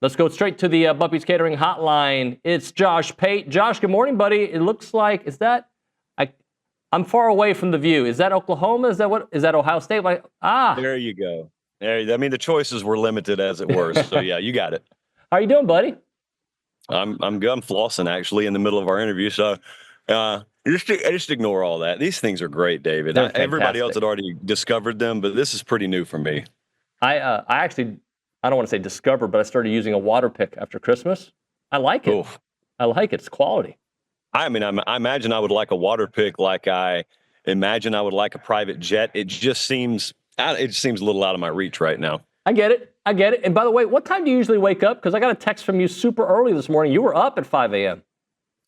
Let's go straight to the Bumpy's Catering hotline. It's Josh Pate. Josh, good morning, buddy. It looks like, I'm far away from the view. Is that Oklahoma? Is that Ohio State? There you go. The choices were limited, as it were. So yeah, you got it. How you doing, buddy? I'm good. I'm flossing actually in the middle of our interview. So just ignore all that. These things are great, David. Everybody else had already discovered them, but this is pretty new for me. I don't want to say discover, but I started using a water pick after Christmas. I like it. Oof. I like it. It's quality. I imagine I would like a water pick like I imagine I would like a private jet. It just seems a little out of my reach right now. I get it. And by the way, what time do you usually wake up? Because I got a text from you super early this morning. You were up at 5 a.m.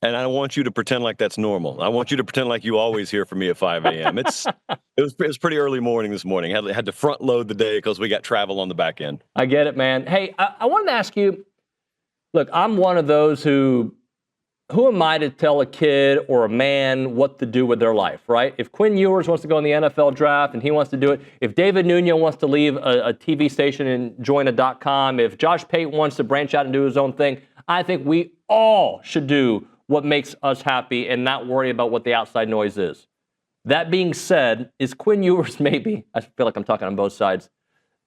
And I want you to pretend like that's normal. I want you to pretend like you always hear from me at 5 a.m. It was pretty early morning this morning. Had to front load the day because we got travel on the back end. I get it, man. Hey, I wanted to ask you, look, I'm one of those who am I to tell a kid or a man what to do with their life, right? If Quinn Ewers wants to go in the NFL draft and he wants to do it, if David Nuno wants to leave a TV station and join a .com, if Josh Pate wants to branch out and do his own thing, I think we all should do what makes us happy and not worry about what the outside noise is. That being said, is Quinn Ewers maybe, I feel like I'm talking on both sides,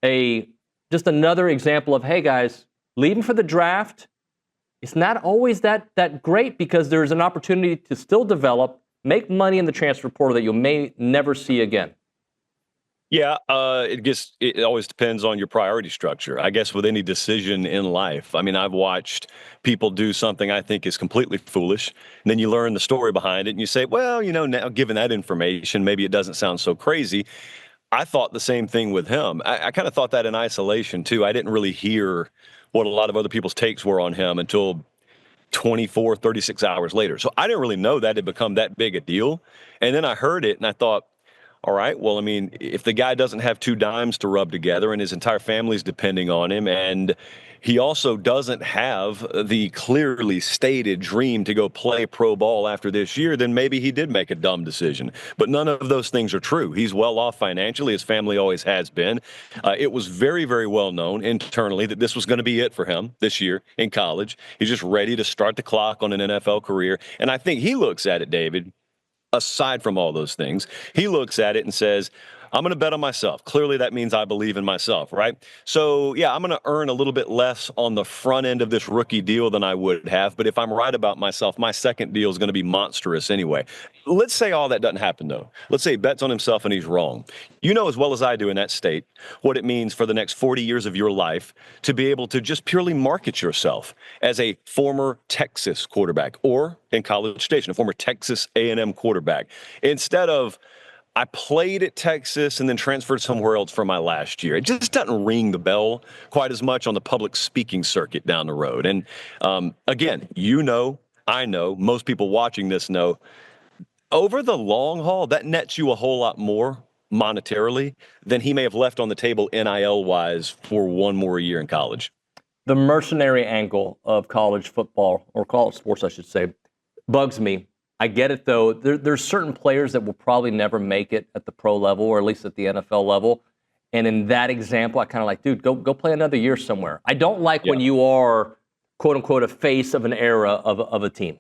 just another example of, hey guys, leaving for the draft, it's not always that great because there's an opportunity to still develop, make money in the transfer portal that you may never see again. Yeah, it always depends on your priority structure. I guess with any decision in life. I've watched people do something I think is completely foolish, and then you learn the story behind it, and you say, well, now given that information, maybe it doesn't sound so crazy. I thought the same thing with him. I kind of thought that in isolation, too. I didn't really hear what a lot of other people's takes were on him until 24, 36 hours later. So I didn't really know that had become that big a deal. And then I heard it, and I thought, all right, well, if the guy doesn't have two dimes to rub together and his entire family's depending on him, and he also doesn't have the clearly stated dream to go play pro ball after this year, then maybe he did make a dumb decision. But none of those things are true. He's well off financially. His family always has been. It was very, very well known internally that this was going to be it for him this year in college. He's just ready to start the clock on an NFL career. And I think he looks at it, David, aside from all those things, he looks at it and says, I'm going to bet on myself. Clearly, that means I believe in myself, right? So, yeah, I'm going to earn a little bit less on the front end of this rookie deal than I would have. But if I'm right about myself, my second deal is going to be monstrous anyway. Let's say all that doesn't happen, though. Let's say he bets on himself and he's wrong. You know as well as I do in that state what it means for the next 40 years of your life to be able to just purely market yourself as a former Texas quarterback, or in College Station, a former Texas A&M quarterback, instead of I played at Texas and then transferred somewhere else for my last year. It just doesn't ring the bell quite as much on the public speaking circuit down the road. And again, I know, most people watching this know, over the long haul, that nets you a whole lot more monetarily than he may have left on the table NIL-wise for one more year in college. The mercenary angle of college football, or college sports, I should say, bugs me. I get it, though. There's certain players that will probably never make it at the pro level, or at least at the NFL level. And in that example, I kind of like, dude, go play another year somewhere. I don't like when you are, quote unquote, a face of an era of a team.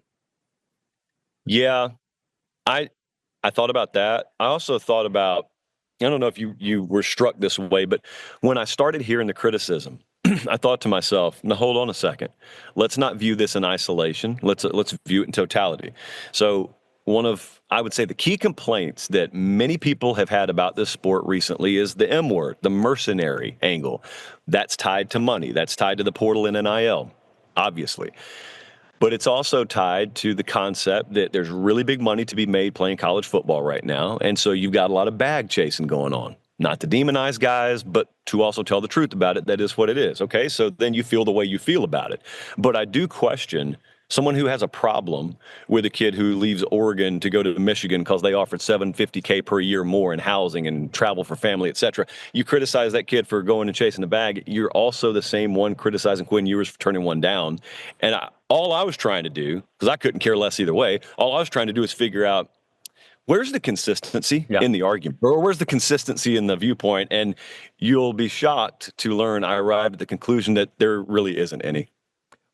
Yeah, I thought about that. I also thought about, I don't know if you were struck this way, but when I started hearing the criticism, I thought to myself, now hold on a second. Let's not view this in isolation. Let's view it in totality. So one of, I would say, the key complaints that many people have had about this sport recently is the M word, the mercenary angle. That's tied to money. That's tied to the portal in NIL, obviously. But it's also tied to the concept that there's really big money to be made playing college football right now. And so you've got a lot of bag chasing going on. Not to demonize guys, but to also tell the truth about it. That is what it is. Okay, so then you feel the way you feel about it. But I do question someone who has a problem with a kid who leaves Oregon to go to Michigan because they offered $750K per year more in housing and travel for family, etc. You criticize that kid for going and chasing the bag. You're also the same one criticizing Quinn Ewers for turning one down. And all I was trying to do, because I couldn't care less either way, all I was trying to do is figure out, where's the consistency Yeah. in the argument, or where's the consistency in the viewpoint? And you'll be shocked to learn I arrived at the conclusion that there really isn't any.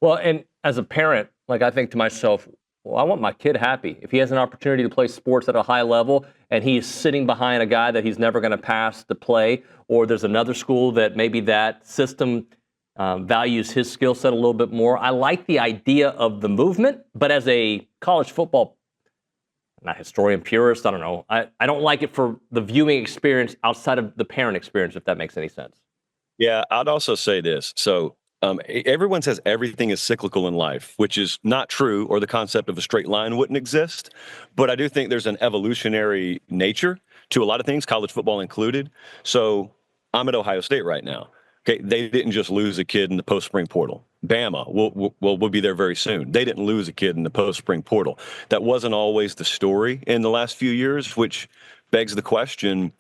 Well, and as a parent, like I think to myself, well, I want my kid happy. If he has an opportunity to play sports at a high level and he's sitting behind a guy that he's never going to pass to play, or there's another school that maybe that system values his skill set a little bit more. I like the idea of the movement, but as a college football, not historian, purist, I don't know. I don't like it for the viewing experience outside of the parent experience, if that makes any sense. Yeah, I'd also say this. So everyone says everything is cyclical in life, which is not true, or the concept of a straight line wouldn't exist. But I do think there's an evolutionary nature to a lot of things, college football included. So I'm at Ohio State right now. Okay, they didn't just lose a kid in the post-spring portal. Bama, we'll be there very soon. They didn't lose a kid in the post-spring portal. That wasn't always the story in the last few years, which begs the question,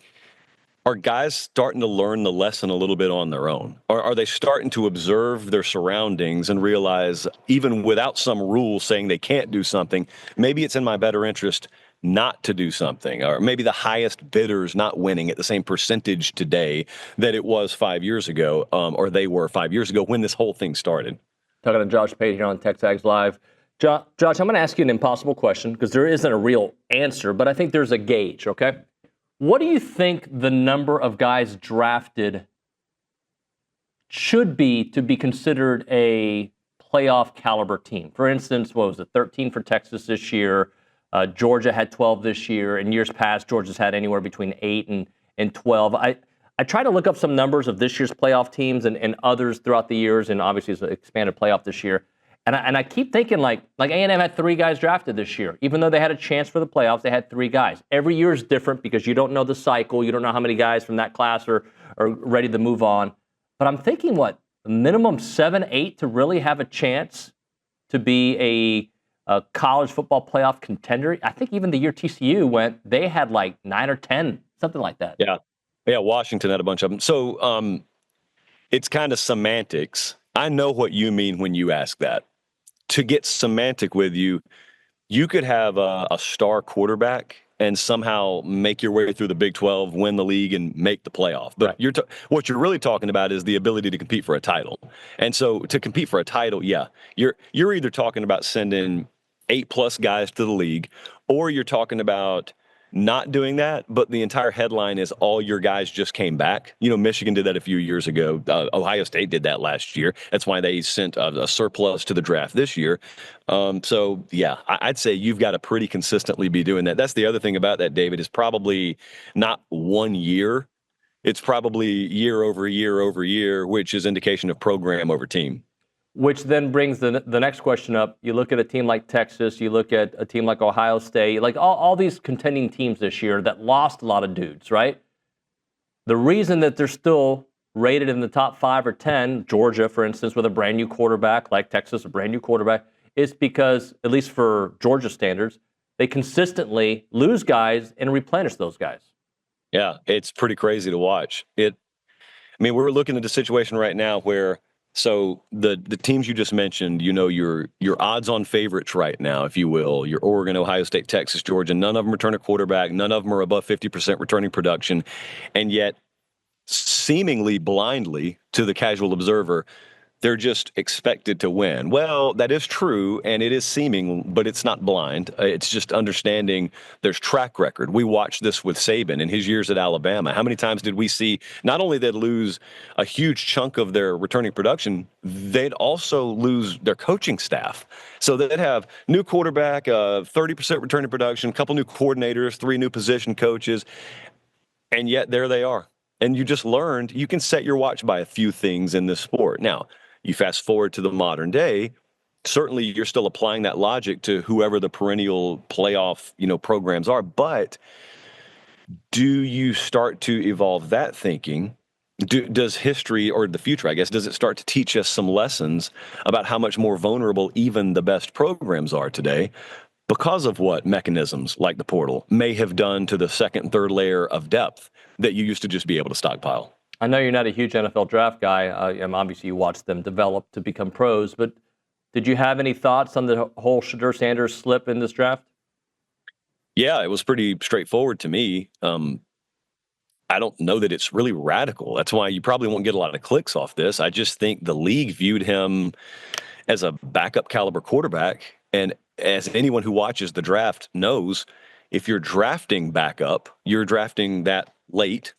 are guys starting to learn the lesson a little bit on their own? Or are they starting to observe their surroundings and realize, even without some rule saying they can't do something, maybe it's in my better interest not to do something? Or maybe the highest bidder's not winning at the same percentage today that it was 5 years ago, or they were 5 years ago when this whole thing started. Talking to Josh Pate here on TexAgs Live. Josh, I'm going to ask you an impossible question because there isn't a real answer, but I think there's a gauge, okay? What do you think the number of guys drafted should be to be considered a playoff caliber team? For instance, what was it, 13 for Texas this year? Georgia had 12 this year. In years past, Georgia's had anywhere between 8 and 12. I tried to look up some numbers of this year's playoff teams and others throughout the years, and obviously it's an expanded playoff this year. And I keep thinking like A&M had 3 guys drafted this year. Even though they had a chance for the playoffs, they had 3 guys. Every year is different because you don't know the cycle. You don't know how many guys from that class are ready to move on. But I'm thinking, what, minimum 7, 8 to really have a chance to be a college football playoff contender? I think even the year TCU went, they had like 9 or 10, something like that. Yeah, Washington had a bunch of them. So it's kind of semantics. I know what you mean when you ask that. To get semantic with you, you could have a star quarterback and somehow make your way through the Big 12, win the league, and make the playoff. But right. What you're really talking about is the ability to compete for a title. And so to compete for a title, yeah, you're either talking about sending 8+ guys to the league, or you're talking about not doing that, but the entire headline is all your guys just came back. You know, Michigan did that a few years ago. Ohio State did that last year. That's why they sent a surplus to the draft this year. So, yeah, I'd say you've got to pretty consistently be doing that. That's the other thing about that, David, is probably not 1 year. It's probably year over year over year, which is indication of program over team. Which then brings the next question up. You look at a team like Texas, you look at a team like Ohio State, like all these contending teams this year that lost a lot of dudes, right? The reason that they're still rated in the top 5 or 10, Georgia, for instance, with a brand new quarterback, like Texas, a brand new quarterback, is because, at least for Georgia standards, they consistently lose guys and replenish those guys. Yeah, it's pretty crazy to watch. We're looking at a situation right now where, so the teams you just mentioned, you know, your odds-on favorites right now, if you will, your Oregon, Ohio State, Texas, Georgia, none of them return a quarterback. None of them are above 50% returning production. And yet, seemingly blindly to the casual observer, they're just expected to win. Well, that is true, and it is seeming, but it's not blind. It's just understanding there's track record. We watched this with Saban in his years at Alabama. How many times did we see not only they'd lose a huge chunk of their returning production, they'd also lose their coaching staff. So they'd have new quarterback, 30% returning production, a couple new coordinators, 3 new position coaches, and yet there they are. And you just learned you can set your watch by a few things in this sport. Now, you fast forward to the modern day, certainly you're still applying that logic to whoever the perennial playoff, programs are. But do you start to evolve that thinking? Does history, or the future, I guess, does it start to teach us some lessons about how much more vulnerable even the best programs are today because of what mechanisms like the portal may have done to the second and third layer of depth that you used to just be able to stockpile? I know you're not a huge NFL draft guy. Obviously, you watched them develop to become pros. But did you have any thoughts on the whole Shedeur Sanders slip in this draft? Yeah, it was pretty straightforward to me. I don't know that it's really radical. That's why you probably won't get a lot of clicks off this. I just think the league viewed him as a backup caliber quarterback. And as anyone who watches the draft knows, if you're drafting backup, you're drafting that late.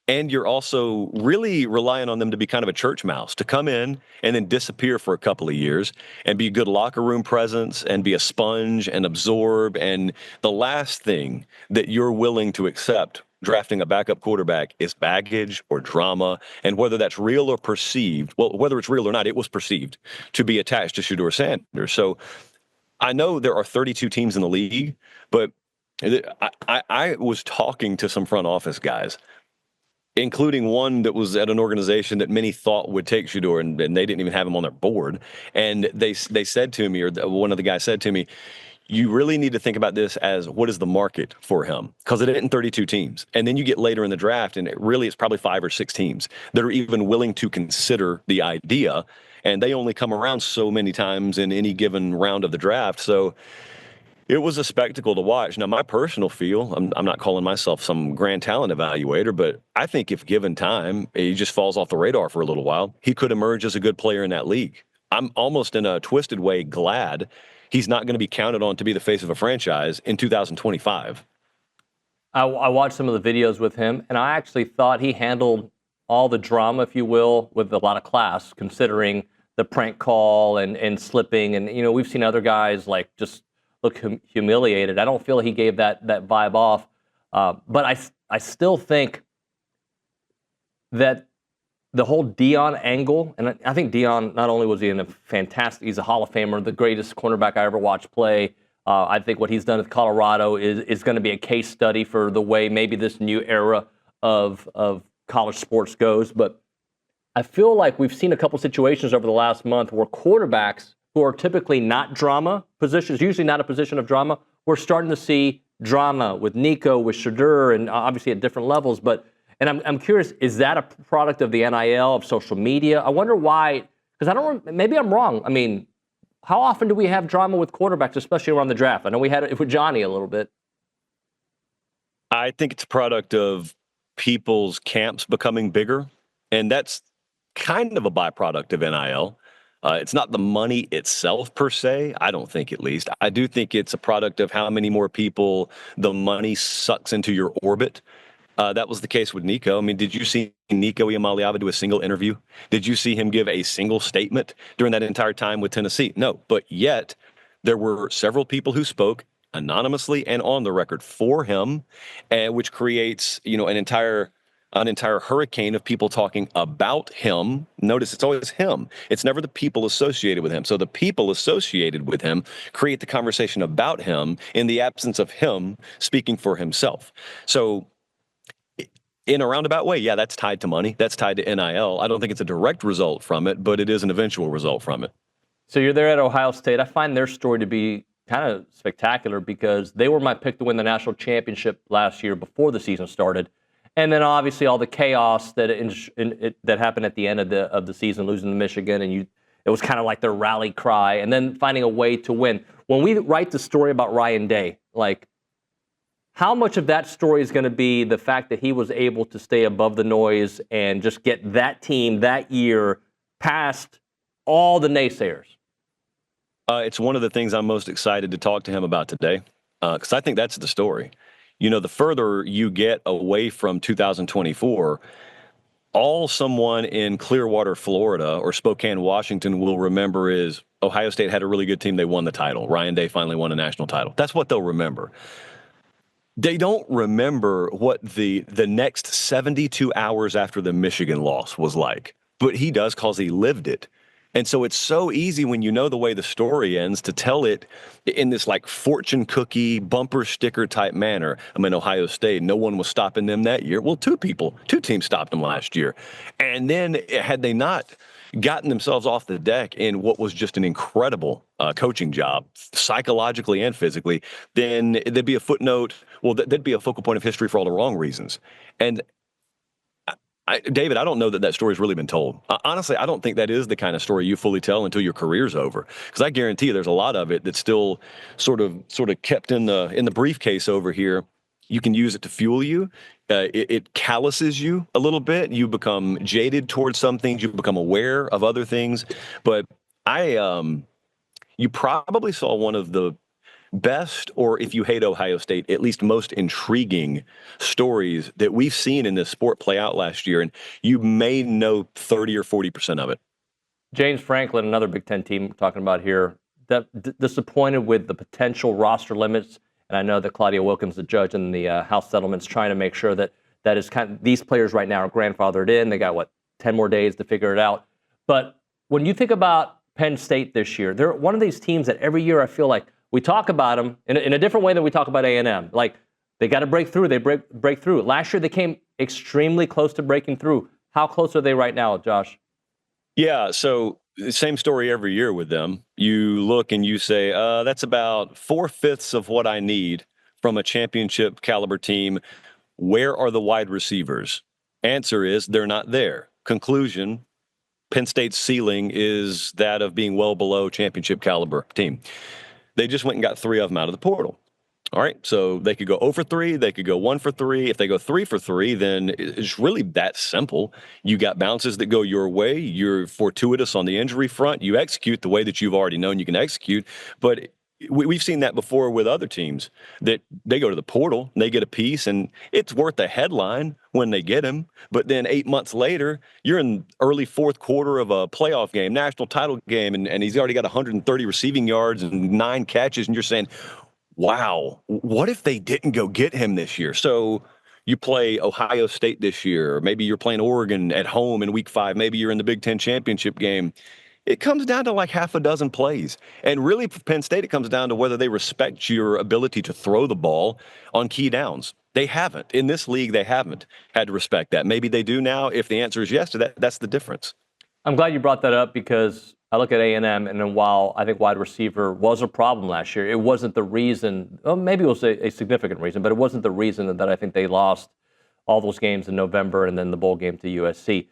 And you're also really relying on them to be kind of a church mouse, to come in and then disappear for a couple of years and be a good locker room presence and be a sponge and absorb. And the last thing that you're willing to accept drafting a backup quarterback is baggage or drama. And whether that's real or perceived, well, whether it's real or not, it was perceived to be attached to Shedeur Sanders. So I know there are 32 teams in the league, but I was talking to some front office guys, including one that was at an organization that many thought would take Shedeur, and they didn't even have him on their board. And they said to me, or one of the guys said to me, you really need to think about this as what is the market for him? Because it isn't 32 teams. And then you get later in the draft, and it's probably 5 or 6 teams that are even willing to consider the idea. And they only come around so many times in any given round of the draft. So it was a spectacle to watch. Now, my personal feel, I'm not calling myself some grand talent evaluator, but I think if given time, he just falls off the radar for a little while, he could emerge as a good player in that league. I'm almost in a twisted way glad he's not going to be counted on to be the face of a franchise in 2025. I watched some of the videos with him, and I actually thought he handled all the drama, if you will, with a lot of class, considering the prank call and slipping. And, we've seen other guys like just look humiliated. I don't feel he gave that vibe off. But I still think that the whole Deion angle, and I think Deion, not only was he he's a Hall of Famer, the greatest cornerback I ever watched play. I think what he's done with Colorado is going to be a case study for the way maybe this new era of college sports goes. But I feel like we've seen a couple situations over the last month where quarterbacks who are typically not drama positions, usually not a position of drama, we're starting to see drama with Nico, with Shedeur, and obviously at different levels. And I'm curious, is that a product of the NIL, of social media? I wonder why, because maybe I'm wrong. I mean, how often do we have drama with quarterbacks, especially around the draft? I know we had it with Johnny a little bit. I think it's a product of people's camps becoming bigger, and that's kind of a byproduct of NIL. It's not the money itself per se, I don't think, at least. I do think it's a product of how many more people the money sucks into your orbit. That was the case with Nico. I mean, did you see Nico Iamaleava do a single interview? Did you see him give a single statement during that entire time with Tennessee? No, but yet there were several people who spoke anonymously and on the record for him, which creates, an entire hurricane of people talking about him. Notice it's always him. It's never the people associated with him. So the people associated with him create the conversation about him in the absence of him speaking for himself. So in a roundabout way, yeah, that's tied to money. That's tied to NIL. I don't think it's a direct result from it, but it is an eventual result from it. So you're there at Ohio State. I find their story to be kind of spectacular because they were my pick to win the national championship last year before the season started. And then obviously all the chaos that happened at the end of the season, losing to Michigan, and it was kind of like their rally cry, and then finding a way to win. When we write the story about Ryan Day, like, how much of that story is going to be the fact that he was able to stay above the noise and just get that team that year past all the naysayers? It's one of the things I'm most excited to talk to him about today, because I think that's the story. The further you get away from 2024, all someone in Clearwater, Florida, or Spokane, Washington will remember is Ohio State had a really good team. They won the title. Ryan Day finally won a national title. That's what they'll remember. They don't remember what the next 72 hours after the Michigan loss was like, but he does because he lived it. And so it's so easy when you know the way the story ends to tell it in this like fortune cookie bumper sticker type manner. I mean, Ohio State, no one was stopping them that year. Well, two teams stopped them last year. And then had they not gotten themselves off the deck in what was just an incredible coaching job, psychologically and physically, then there'd be a footnote. Well, there'd be a focal point of history for all the wrong reasons. And David, I don't know that story's really been told. Honestly, I don't think that is the kind of story you fully tell until your career's over. Because I guarantee you there's a lot of it that's still sort of kept in the briefcase over here. You can use it to fuel you. It calluses you a little bit. You become jaded towards some things. You become aware of other things. But you probably saw one of the best, or if you hate Ohio State, at least most intriguing stories that we've seen in this sport play out last year. And you may know 30 or 40% of it. James Franklin, another Big Ten team we're talking about here, disappointed with the potential roster limits. And I know that Claudia Wilkins, the judge in the House settlements, trying to make sure that is these players right now are grandfathered in. They got 10 more days to figure it out. But when you think about Penn State this year, they're one of these teams that every year I feel like we talk about them in a different way than we talk about A&M. Like, they got to break through. They break through. Last year, they came extremely close to breaking through. How close are they right now, Josh? Yeah, so same story every year with them. You look and you say, that's about 4/5 of what I need from a championship caliber team. Where are the wide receivers? Answer is they're not there. Conclusion, Penn State's ceiling is that of being well below championship caliber team. They just went and got 3 of them out of the portal. All right, so they could go 0 for 3, they could go 1 for 3. If they go 3 for 3, then it's really that simple. You got bounces that go your way. You're fortuitous on the injury front. You execute the way that you've already known you can execute. But we've seen that before with other teams, that they go to the portal, and they get a piece, and it's worth a headline when they get him. But then 8 months later, you're in early fourth quarter of a playoff game, national title game, and he's already got 130 receiving yards and 9 catches, and you're saying, wow, what if they didn't go get him this year? So you play Ohio State this year, or maybe you're playing Oregon at home in week 5, maybe you're in the Big Ten championship game. It comes down to like half a dozen plays. And really, for Penn State, it comes down to whether they respect your ability to throw the ball on key downs. They haven't. In this league, they haven't had to respect that. Maybe they do now. If the answer is yes to that, that's the difference. I'm glad you brought that up, because I look at A&M, and then while I think wide receiver was a problem last year, it wasn't the reason. Well, maybe it was a significant reason, but it wasn't the reason that I think they lost all those games in November and then the bowl game to USC.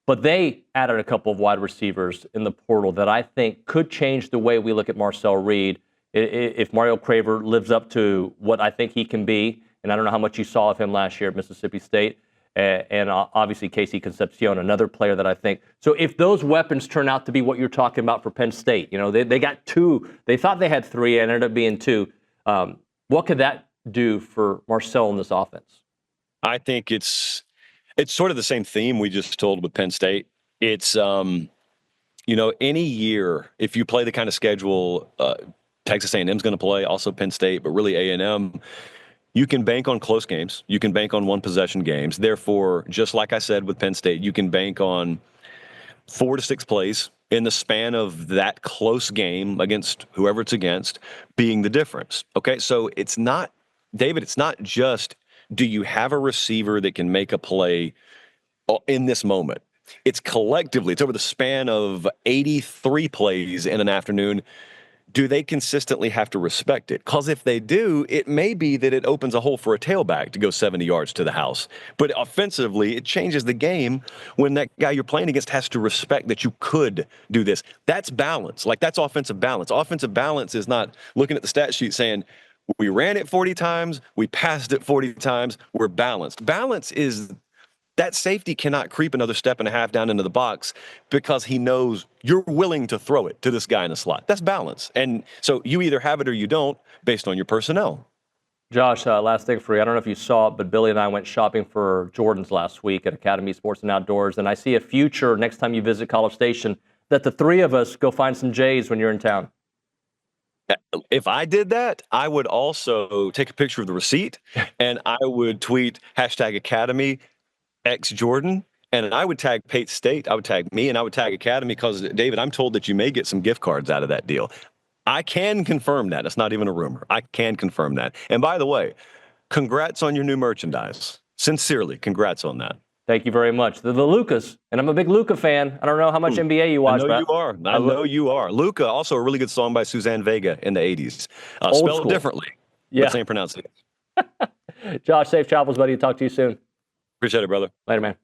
But they added a couple of wide receivers in the portal that I think could change the way we look at Marcel Reed. If Mario Craver lives up to what I think he can be, and I don't know how much you saw of him last year at Mississippi State, and obviously Casey Concepcion, another player that I think. So if those weapons turn out to be what you're talking about for Penn State, they got 2. They thought they had 3, and ended up being 2. What could that do for Marcel in this offense? I think it's sort of the same theme we just told with Penn State. It's, any year, if you play the kind of schedule Texas A&M's going to play, also Penn State, but really A&M, you can bank on close games. You can bank on one-possession games. Therefore, just like I said with Penn State, you can bank on 4 to 6 plays in the span of that close game against whoever it's against being the difference. Okay, so it's not, David, it's not just, do you have a receiver that can make a play in this moment? It's collectively, it's over the span of 83 plays in an afternoon. Do they consistently have to respect it? Because if they do, it may be that it opens a hole for a tailback to go 70 yards to the house. But offensively, it changes the game when that guy you're playing against has to respect that you could do this. That's balance. Like, that's offensive balance. Offensive balance is not looking at the stat sheet saying, we ran it 40 times, we passed it 40 times, we're balanced. Balance is that safety cannot creep another step and a half down into the box because he knows you're willing to throw it to this guy in the slot. That's balance. And so you either have it or you don't based on your personnel. Josh, last thing for you. I don't know if you saw it, but Billy and I went shopping for Jordans last week at Academy Sports and Outdoors, and I see a future next time you visit College Station that the 3 of us go find some J's when you're in town. If I did that, I would also take a picture of the receipt and I would tweet #Academy X Jordan, and I would tag Pate State. I would tag me, and I would tag Academy because, David, I'm told that you may get some gift cards out of that deal. I can confirm that. It's not even a rumor. I can confirm that. And by the way, congrats on your new merchandise. Sincerely, congrats on that. Thank you very much. The Lucas, and I'm a big Luca fan. I don't know how much NBA you watch. I know you are. I know you are. Luca, also a really good song by Suzanne Vega in the 80s. Spell it differently. Yeah. But same pronunciation. Josh, safe travels, buddy. Talk to you soon. Appreciate it, brother. Later, man.